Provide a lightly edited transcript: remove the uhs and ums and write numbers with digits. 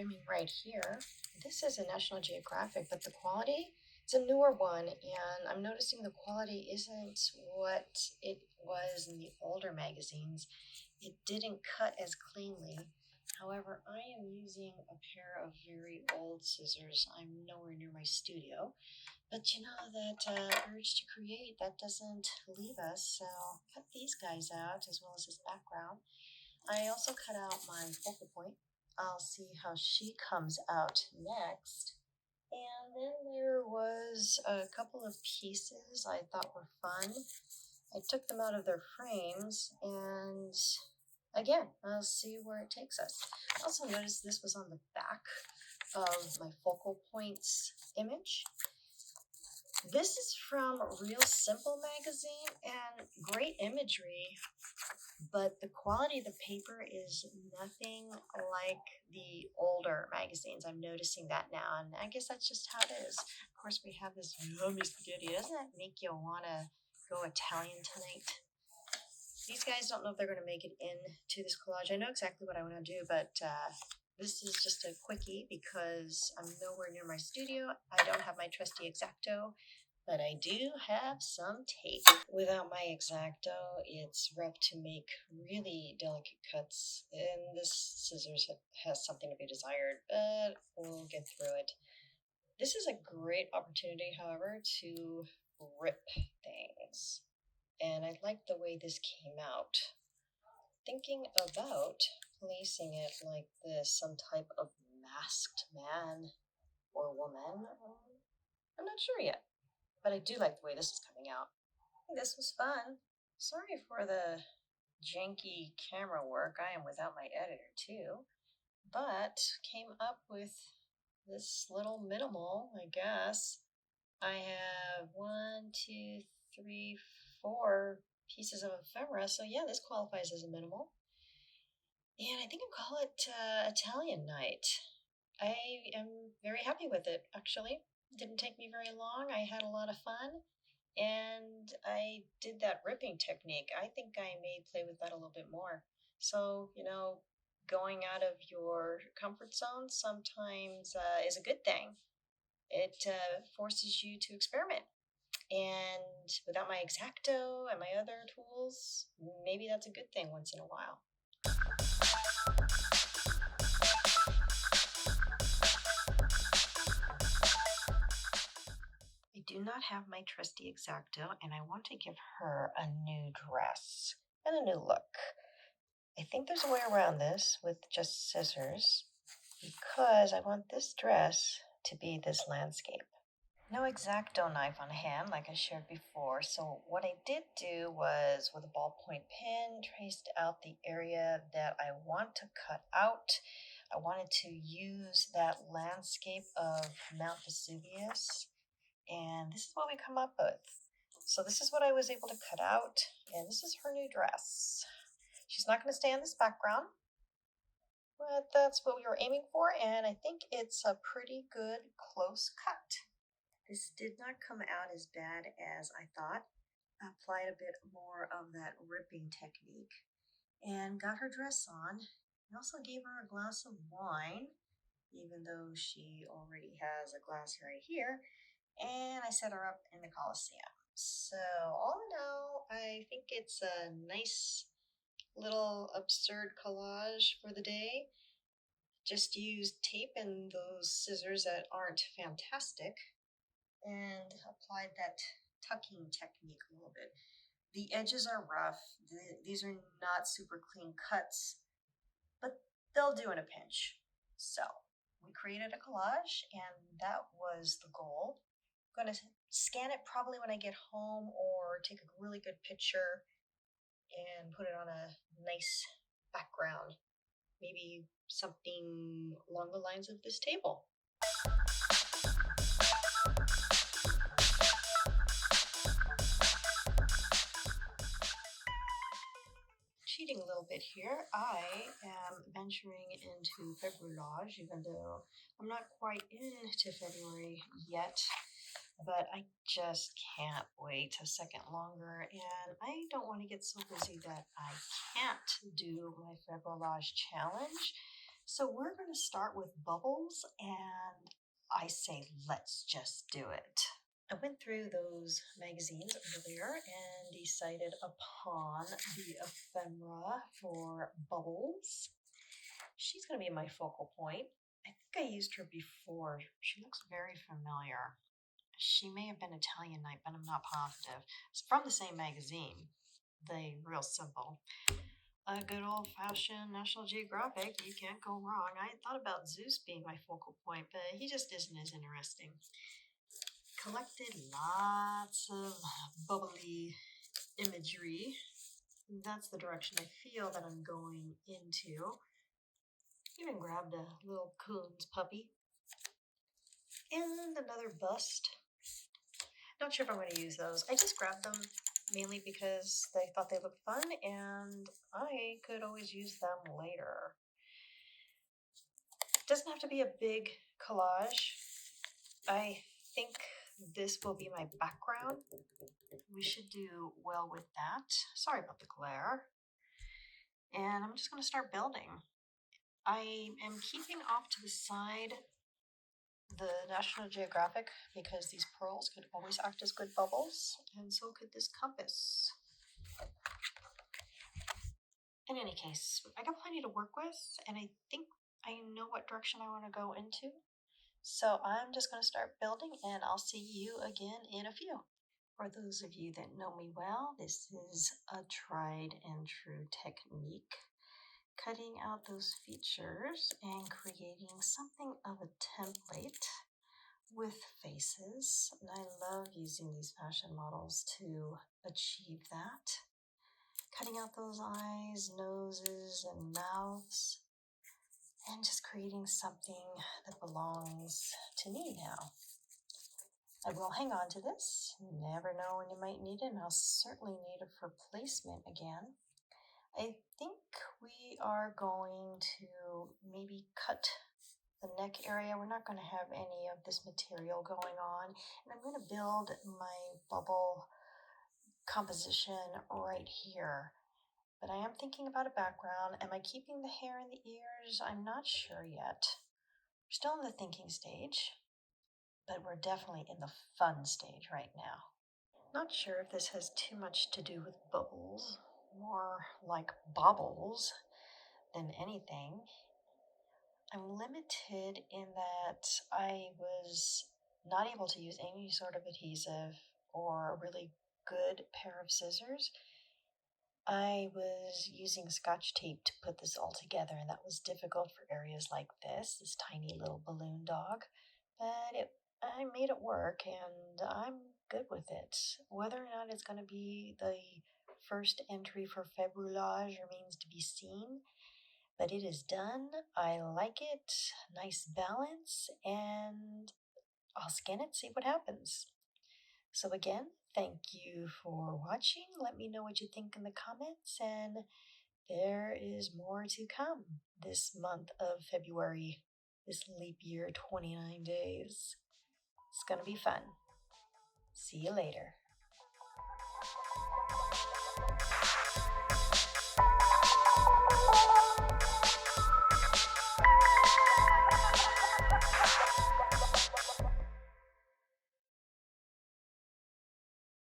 trimming right here. This is a National Geographic, but the quality, it's a newer one, and I'm noticing the quality isn't what it was in the older magazines. It didn't cut as cleanly. However, I am using a pair of very old scissors. I'm nowhere near my studio, but you know that urge to create, that doesn't leave us, so cut these guys out as well as his background. I also cut out my focal point. I'll see how she comes out next. And then there was a couple of pieces I thought were fun. I took them out of their frames, and again, I'll see where it takes us. I also noticed this was on the back of my focal points image. This is from Real Simple magazine, and great imagery, but the quality of the paper is nothing like the older magazines. I'm noticing that now, and I guess that's just how it is. Of course, we have this yummy spaghetti. Doesn't that make you want to go Italian tonight? These guys don't know if they're going to make it into this collage. I know exactly what I want to do, but this is just a quickie because I'm nowhere near my studio. I don't have my trusty Xacto, but I do have some tape. Without my Xacto, it's rough to make really delicate cuts, and this scissors has something to be desired, but we'll get through it. This is a great opportunity, however, to rip things, and I like the way this came out. Thinking about placing it like this, some type of masked man or woman, I'm not sure yet. But I do like the way this is coming out. I think this was fun. Sorry for the janky camera work. I am without my editor too. But came up with this little minimal, I guess. I have 4 pieces of ephemera. So yeah, this qualifies as a minimal. And I think I'll call it Italian night. I am very happy with it, actually. It didn't take me very long. I had a lot of fun, and I did that ripping technique. I think I may play with that a little bit more. So, going out of your comfort zone sometimes is a good thing. It forces you to experiment. And without my Xacto and my other tools, maybe that's a good thing once in a while. I do not have my trusty Xacto, and I want to give her a new dress and a new look. I think there's a way around this with just scissors, because I want this dress to be this landscape. No Xacto knife on hand like I shared before, so what I did do was, with a ballpoint pen, traced out the area that I want to cut out. I wanted to use that landscape of Mount Vesuvius, and this is what we come up with. So this is what I was able to cut out, and this is her new dress. She's not going to stay in this background, but that's what we were aiming for, and I think it's a pretty good close cut. This did not come out as bad as I thought. I applied a bit more of that ripping technique and got her dress on. I also gave her a glass of wine, even though she already has a glass right here, and I set her up in the Coliseum. So all in all, I think it's a nice little absurd collage for the day. Just used tape and those scissors that aren't fantastic, and applied that tucking technique a little bit. The edges are rough. These are not super clean cuts, but they'll do in a pinch. So we created a collage, and that was the goal. I'm going to scan it probably when I get home, or take a really good picture and put it on a nice background. Maybe something along the lines of this table. Cheating a little bit here, I am venturing into FEBRULLAGE, even though I'm not quite into February yet, but I just can't wait a second longer, and I don't want to get so busy that I can't do my FEBRULLAGE challenge. So we're going to start with bubbles, and I say let's just do it. I went through those magazines earlier and decided upon the ephemera for bubbles. She's going to be my focal point. I think I used her before. She looks very familiar. She may have been Italianite, but I'm not positive. It's from the same magazine, the Real Simple. A good old-fashioned National Geographic, you can't go wrong. I thought about Zeus being my focal point, but he just isn't as interesting. Collected lots of bubbly imagery. That's the direction I feel that I'm going into. Even grabbed a little Coons puppy. And another bust. Not sure if I'm going to use those. I just grabbed them mainly because they thought they looked fun and I could always use them later. It doesn't have to be a big collage. I think this will be my background. We should do well with that. Sorry about the glare. And I'm just going to start building. I am keeping off to the side the National Geographic because these pearls could always act as good bubbles, and so could this compass. In any case, I got plenty to work with, and I think I know what direction I want to go into. So I'm just going to start building, and I'll see you again in a few. For those of you that know me well, this is a tried and true technique. Cutting out those features and creating something of a template with faces, and I love using these fashion models to achieve that. Cutting out those eyes, noses, and mouths, and just creating something that belongs to me now. I will hang on to this. You never know when you might need it, and I'll certainly need it for placement again. I think we are going to maybe cut the neck area. We're not going to have any of this material going on, and I'm going to build my bubble composition right here. But I am thinking about a background. Am I keeping the hair and the ears? I'm not sure yet. We're still in the thinking stage, but we're definitely in the fun stage right now. Not sure if this has too much to do with bubbles, more like baubles than anything. I'm limited in that I was not able to use any sort of adhesive or a really good pair of scissors. I was using Scotch tape to put this all together, and that was difficult for areas like this tiny little balloon dog. But I made it work, and I'm good with it. Whether or not it's going to be the first entry for FEBRULLAGE remains to be seen. But it is done. I like it. Nice balance, and I'll scan it, see what happens. So again, thank you for watching. Let me know what you think in the comments, and there is more to come this month of February, this leap year, 29 days. It's going to be fun. See you later.